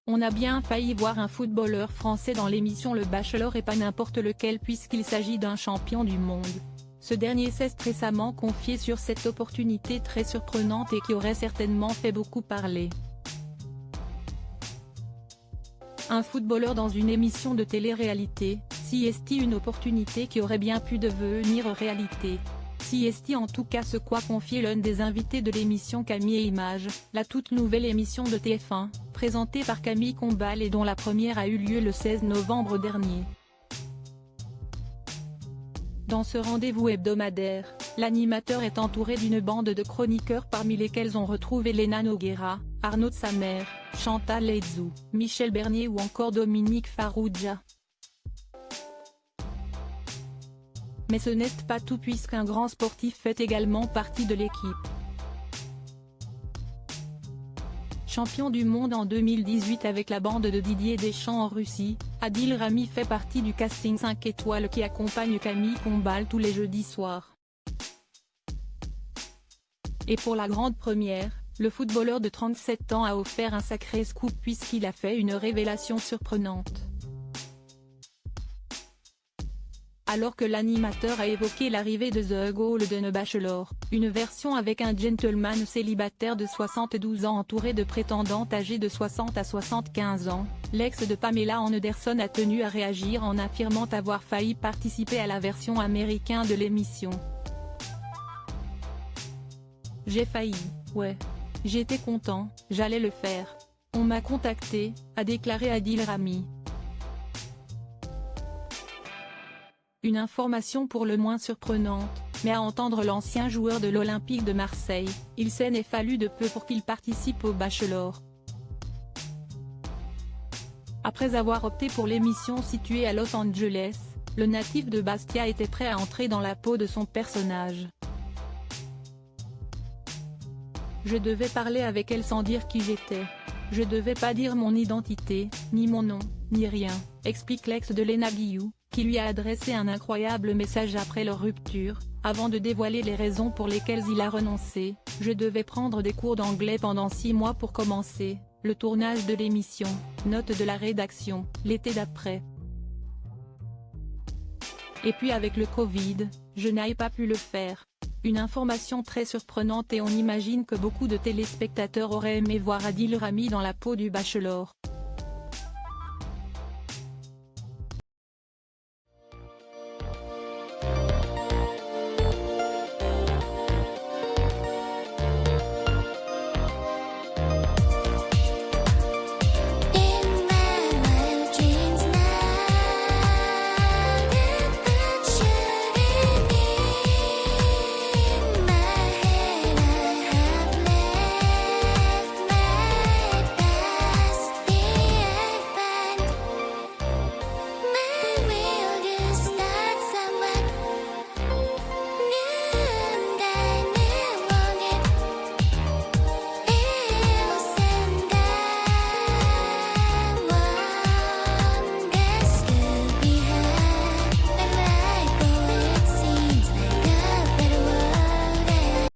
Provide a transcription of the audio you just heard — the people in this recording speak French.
On a bien failli voir un footballeur français dans l'émission Le Bachelor et pas n'importe lequel puisqu'il s'agit d'un champion du monde. Ce dernier s'est récemment confié sur cette opportunité très surprenante et qui aurait certainement fait beaucoup parler. Un footballeur dans une émission de télé-réalité, si est une opportunité qui aurait bien pu devenir réalité. Si est en tout cas ce qu'a confié l'un des invités de l'émission Camille et Images, la toute nouvelle émission de TF1, présentée par Camille Combal et dont la première a eu lieu le 16 novembre dernier. Dans ce rendez-vous hebdomadaire, l'animateur est entouré d'une bande de chroniqueurs parmi lesquels on retrouve Elena Nogueira, Arnaud de Samer, Chantal Latsou, Michel Bernier ou encore Dominique Farrugia. Mais ce n'est pas tout puisqu'un grand sportif fait également partie de l'équipe. Champion du monde en 2018 avec la bande de Didier Deschamps en Russie, Adil Rami fait partie du casting 5 étoiles qui accompagne Camille Combal tous les jeudis soirs. Et pour la grande première, le footballeur de 37 ans a offert un sacré scoop puisqu'il a fait une révélation surprenante. Alors que l'animateur a évoqué l'arrivée de The Golden Bachelor, une version avec un gentleman célibataire de 72 ans entouré de prétendantes âgées de 60 à 75 ans, l'ex de Pamela Anderson a tenu à réagir en affirmant avoir failli participer à la version américaine de l'émission. J'ai failli, ouais. J'étais content, j'allais le faire. On m'a contacté, a déclaré Adil Rami. Une information pour le moins surprenante, mais à entendre l'ancien joueur de l'Olympique de Marseille, il s'en est fallu de peu pour qu'il participe au Bachelor. Après avoir opté pour l'émission située à Los Angeles, le natif de Bastia était prêt à entrer dans la peau de son personnage. Je devais parler avec elle sans dire qui j'étais. Je devais pas dire mon identité, ni mon nom, ni rien, explique l'ex de Léna Guillou, qui lui a adressé un incroyable message après leur rupture, avant de dévoiler les raisons pour lesquelles il a renoncé. Je devais prendre des cours d'anglais pendant 6 mois pour commencer le tournage de l'émission, note de la rédaction, l'été d'après. Et puis avec le Covid, je n'ai pas pu le faire. Une information très surprenante et on imagine que beaucoup de téléspectateurs auraient aimé voir Adil Rami dans la peau du Bachelor.